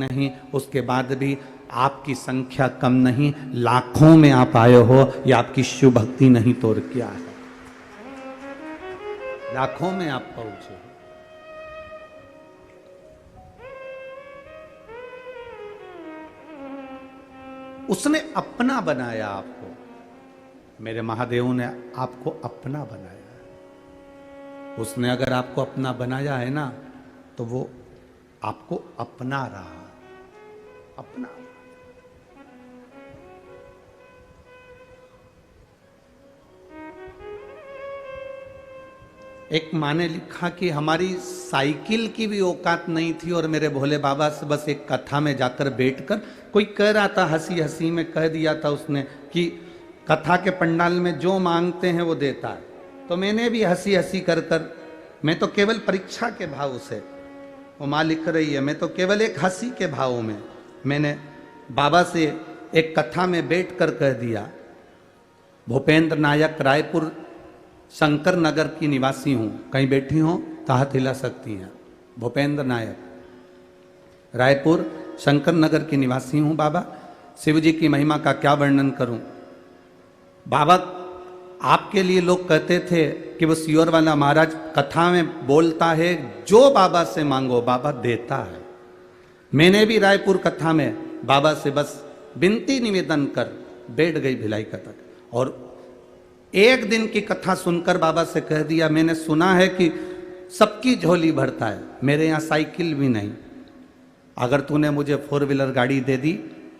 नहीं, उसके बाद भी आपकी संख्या कम नहीं, लाखों में आप आए हो, ये आपकी शिव भक्ति नहीं तो और क्या है। लाखों में आप पहुंचे। उसने अपना बनाया आपको, मेरे महादेव ने आपको अपना बनाया। उसने अगर आपको अपना बनाया है ना, तो वो आपको अपना रहा, अपना। एक माँ ने लिखा कि हमारी साइकिल की भी औकात नहीं थी और मेरे भोले बाबा से बस एक कथा में जाकर बैठकर, कोई कह रहा था, हंसी हंसी में कह दिया था उसने कि कथा के पंडाल में जो मांगते हैं वो देता है। तो मैंने भी हंसी हंसी कर कर, मैं तो केवल परीक्षा के भाव से, वो माँ लिख रही है, मैं तो केवल एक हंसी के भाव में मैंने बाबा से एक कथा में बैठ कर कह दिया, भूपेंद्र नायक रायपुर शंकर नगर की निवासी हूँ, कहीं बैठी हो तो हाथ हिला सकती हैं। भूपेंद्र नायक रायपुर शंकर नगर की निवासी हूँ बाबा, शिव जी की महिमा का क्या वर्णन करूं। बाबा आपके लिए लोग कहते थे कि वो सियोर वाला महाराज कथा में बोलता है, जो बाबा से मांगो बाबा देता है। मैंने भी रायपुर कथा में बाबा से बस विनती निवेदन कर बैठ गई भिलाई कथा, और एक दिन की कथा सुनकर बाबा से कह दिया, मैंने सुना है कि सबकी झोली भरता है, मेरे यहाँ साइकिल भी नहीं, अगर तूने मुझे 4 व्हीलर गाड़ी दे दी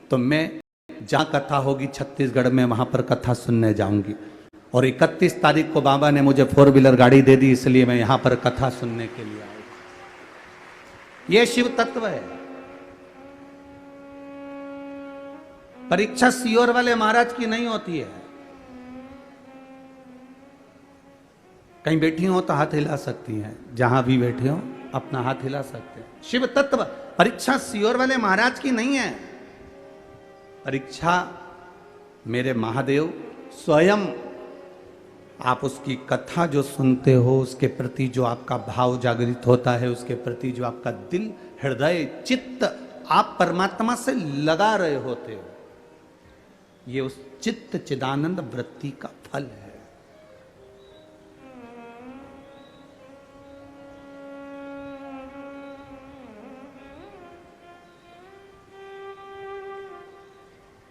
तो मैं जहाँ कथा होगी छत्तीसगढ़ में वहाँ पर कथा सुनने जाऊंगी। और 31 तारीख को बाबा ने मुझे 4 व्हीलर गाड़ी दे दी, इसलिए मैं यहाँ पर कथा सुनने के लिए आया। ये शिव तत्व है। परीक्षा सियोर वाले महाराज की नहीं होती है। कहीं बैठी हो तो हाथ हिला सकती हैं, जहां भी बैठे हो अपना हाथ हिला सकते हैं। शिव तत्व परीक्षा सियोर वाले महाराज की नहीं है। परीक्षा मेरे महादेव स्वयं, आप उसकी कथा जो सुनते हो, उसके प्रति जो आपका भाव जागृत होता है, उसके प्रति जो आपका दिल, हृदय, चित्त आप परमात्मा से लगा रहे होते हो, ये उस चित्त चिदानंद वृत्ति का फल है।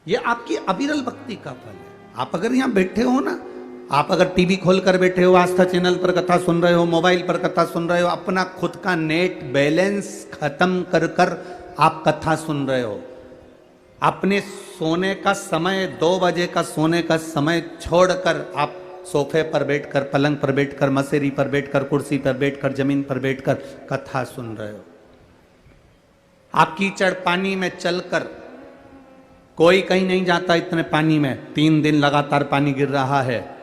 ये आपकी अविरल भक्ति का फल है। आप अगर यहां बैठे हो ना, आप अगर टीवी खोलकर बैठे हो, आस्था चैनल पर कथा सुन रहे हो, मोबाइल पर कथा सुन रहे हो, अपना खुद का नेट बैलेंस खत्म कर कर आप कथा सुन रहे हो, अपने सोने का समय 2 बजे का सोने का समय छोड़कर आप सोफे पर बैठकर, पलंग पर बैठकर, मसेरी पर बैठकर, कुर्सी पर बैठकर, जमीन पर बैठकर कथा सुन रहे हो। आप कीचड़ पानी में चलकर, कोई कहीं नहीं जाता इतने पानी में, 3 दिन लगातार पानी गिर रहा है,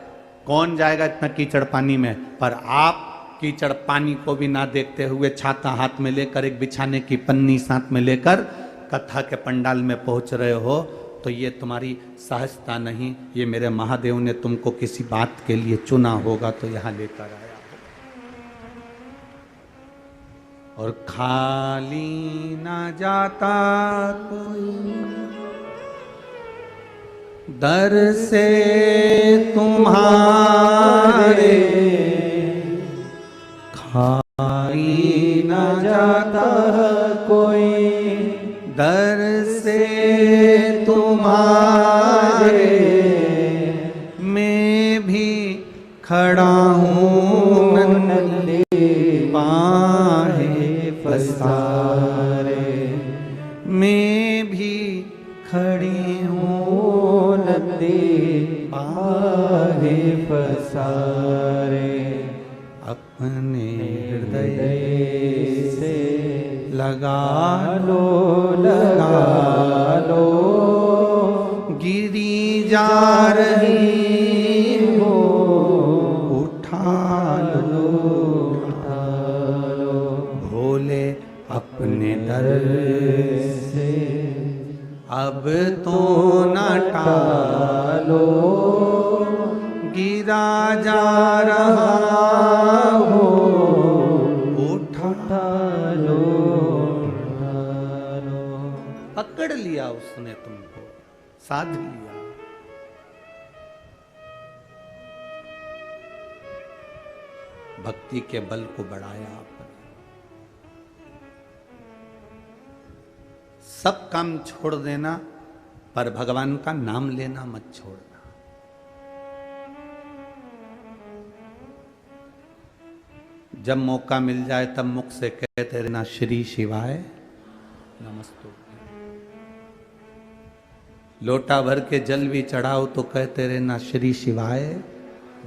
कौन जाएगा इतना कीचड़ पानी में। पर आप कीचड़ पानी को भी ना देखते हुए, छाता हाथ में लेकर, एक बिछाने की पन्नी साथ में लेकर कथा के पंडाल में पहुंच रहे हो, तो ये तुम्हारी सहजता नहीं, ये मेरे महादेव ने तुमको किसी बात के लिए चुना होगा तो यहां लेकर आया। और खाली ना जाता कोई दर से तुम्हारे, खाली न जाता कोई दर से तुम्हारे, मैं भी खड़ा हूँ नन्हे बाहें पसारे, मैं भी खड़ी हूँ बाहें पसारे, अपने हृदय से लगा लो, लगा लो, गिरी जा रही हो उठा लो, उठा लो, भोले अपने दर से अब तो न टालो, गिरा जा रहा हो उठा लो, पकड़ लिया उसने तुमको, साध लिया। भक्ति के बल को बढ़ाया आपने। सब काम छोड़ देना, पर भगवान का नाम लेना मत छोड़ना। जब मौका मिल जाए तब मुख से कहते रहना श्री शिवाय नमस्तु। लोटा भर के जल भी चढ़ाओ तो कहते रहना श्री शिवाय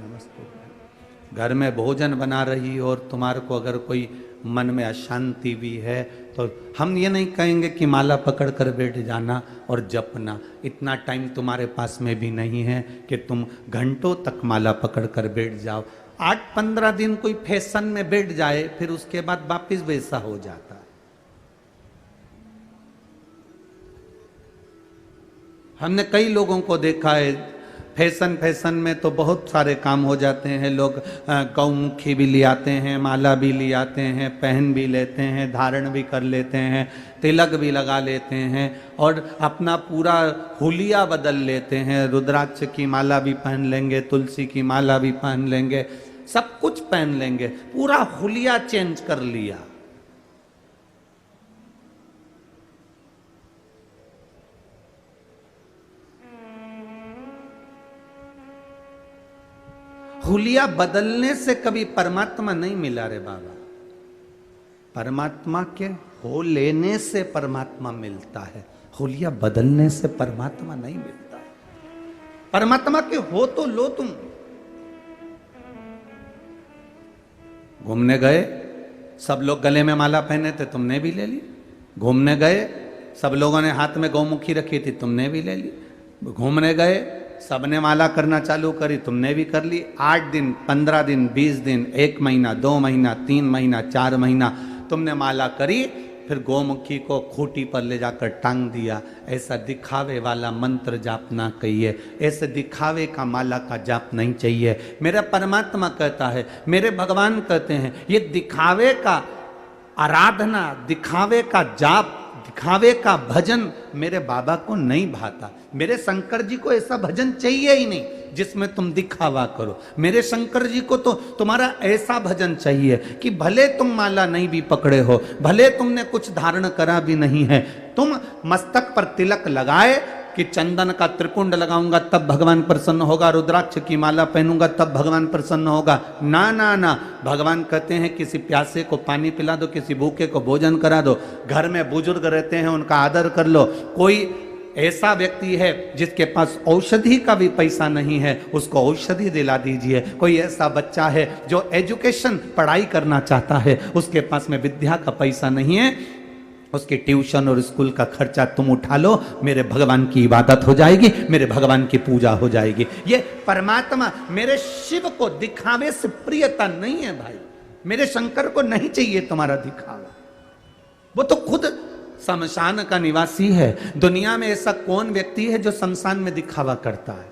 नमस्तु। घर में भोजन बना रही और तुम्हारे को अगर कोई मन में अशांति भी है तो हम ये नहीं कहेंगे कि माला पकड़ कर बैठ जाना और जपना। इतना टाइम तुम्हारे पास में भी नहीं है कि तुम घंटों तक माला पकड़ कर बैठ जाओ। 8-15 दिन कोई फैशन में बैठ जाए, फिर उसके बाद वापिस वैसा हो जाता है। हमने कई लोगों को देखा है, फैशन में तो बहुत सारे काम हो जाते हैं। लोग गौमुखी भी ले आते हैं, माला भी ले आते हैं, पहन भी लेते हैं, धारण भी कर लेते हैं, तिलक भी लगा लेते हैं और अपना पूरा हुलिया बदल लेते हैं। रुद्राक्ष की माला भी पहन लेंगे, तुलसी की माला भी पहन लेंगे, सब कुछ पहन लेंगे, पूरा हुलिया चेंज कर लिया। हुलिया बदलने से कभी परमात्मा नहीं मिला रे बाबा। परमात्मा के हो लेने से परमात्मा मिलता है, हुलिया बदलने से परमात्मा नहीं मिलता है। परमात्मा के हो तो लो तुम। घूमने गए, सब लोग गले में माला पहने थे, तुमने भी ले ली। घूमने गए, सब लोगों ने हाथ में गौमुखी रखी थी, तुमने भी ले ली। घूमने गए, सबने माला करना चालू करी, तुमने भी कर ली। 8 दिन, 15 दिन, 20 दिन, 1 महीना, 2 महीना, 3 महीना, 4 महीना तुमने माला करी, फिर गौमुखी को खूंटी पर ले जाकर टांग दिया। ऐसा दिखावे वाला मंत्र जाप ना कहिए, ऐसे दिखावे का माला का जाप नहीं चाहिए। मेरा परमात्मा कहता है, मेरे भगवान कहते हैं, ये दिखावे का आराधना, दिखावे का जाप, दिखावे का भजन मेरे बाबा को नहीं भाता। मेरे शंकर जी को ऐसा भजन चाहिए ही नहीं जिसमें तुम दिखावा करो। मेरे शंकर जी को तो तुम्हारा ऐसा भजन चाहिए कि भले तुम माला नहीं भी पकड़े हो, भले तुमने कुछ धारण करा भी नहीं है, तुम मस्तक पर तिलक लगाए कि चंदन का त्रिपुंड लगाऊंगा तब भगवान प्रसन्न होगा, रुद्राक्ष की माला पहनूंगा तब भगवान प्रसन्न होगा। ना ना ना, भगवान कहते हैं किसी प्यासे को पानी पिला दो, किसी भूखे को भोजन करा दो, घर में बुजुर्ग रहते हैं उनका आदर कर लो। कोई ऐसा व्यक्ति है जिसके पास औषधि का भी पैसा नहीं है, उसको औषधि दिला दीजिए। कोई ऐसा बच्चा है जो एजुकेशन पढ़ाई करना चाहता है, उसके पास में विद्या का पैसा नहीं है, उसके ट्यूशन और स्कूल का खर्चा तुम उठा लो, मेरे भगवान की इबादत हो जाएगी, मेरे भगवान की पूजा हो जाएगी। ये परमात्मा, मेरे शिव को दिखावे से प्रियता नहीं है भाई। मेरे शंकर को नहीं चाहिए तुम्हारा दिखावा, वो तो खुद शमशान का निवासी है। दुनिया में ऐसा कौन व्यक्ति है जो शमशान में दिखावा करता है?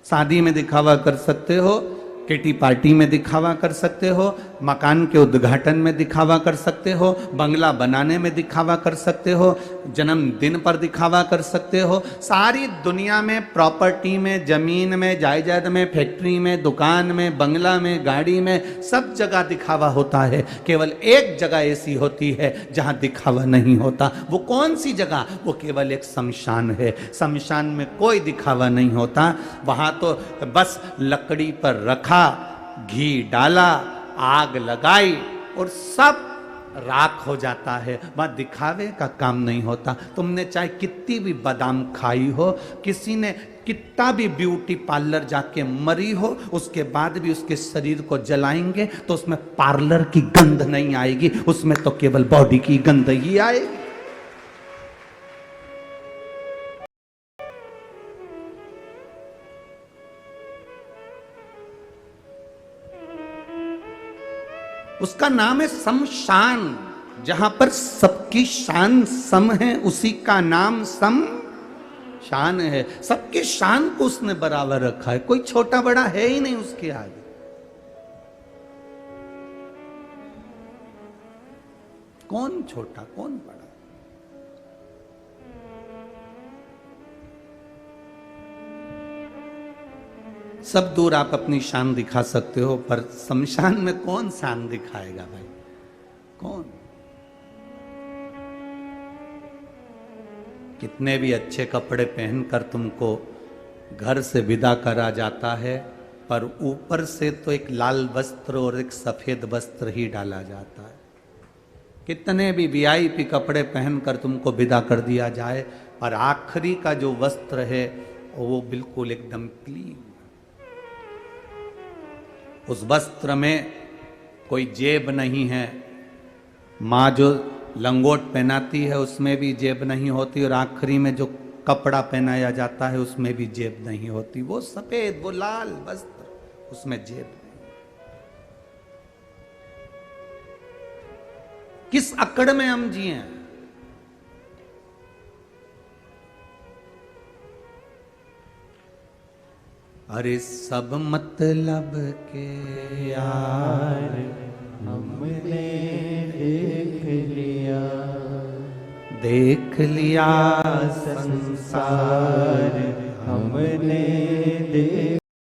शादी में दिखावा कर सकते हो, किटी पार्टी में दिखावा कर सकते हो, मकान के उद्घाटन में दिखावा कर सकते हो, बंगला बनाने में दिखावा कर सकते हो, जन्मदिन पर दिखावा कर सकते हो। सारी दुनिया में प्रॉपर्टी में, जमीन में, जायदाद में, फैक्ट्री में, दुकान में, बंगला में, गाड़ी में, सब जगह दिखावा होता है। केवल एक जगह ऐसी होती है जहां दिखावा नहीं होता। वो कौन सी जगह? वो केवल एक शमशान है। शमशान में कोई दिखावा नहीं होता। वहां तो बस लकड़ी पर रखा, घी डाला, आग लगाई और सब राख हो जाता है। वहां दिखावे का काम नहीं होता। तुमने चाहे कितनी भी बादाम खाई हो, किसी ने कितना भी ब्यूटी पार्लर जाके मरी हो, उसके बाद भी उसके शरीर को जलाएंगे तो उसमें पार्लर की गंध नहीं आएगी, उसमें तो केवल बॉडी की गंध ही आएगी। उसका नाम है शमशान। जहां पर सबकी शान सम है, उसी का नाम शमशान है। सबकी शान को उसने बराबर रखा है, कोई छोटा बड़ा है ही नहीं उसके आगे। कौन छोटा कौन बड़ा? सब दूर आप अपनी शान दिखा सकते हो, पर शमशान में कौन शान दिखाएगा भाई? कौन? कितने भी अच्छे कपड़े पहनकर तुमको घर से विदा करा जाता है, पर ऊपर से तो एक लाल वस्त्र और एक सफेद वस्त्र ही डाला जाता है। कितने भी वीआईपी कपड़े पहनकर तुमको विदा कर दिया जाए, पर आखिरी का जो वस्त्र है वो बिल्कुल एकदम क्लीन। उस वस्त्र में कोई जेब नहीं है। माँ जो लंगोट पहनाती है उसमें भी जेब नहीं होती, और आखिरी में जो कपड़ा पहनाया जाता है उसमें भी जेब नहीं होती। वो सफेद, वो लाल वस्त्र, उसमें जेब नहीं। किस अकड़ में हम जिए? अरे सब मतलब के यार हमने देख लिया संसार हमने देख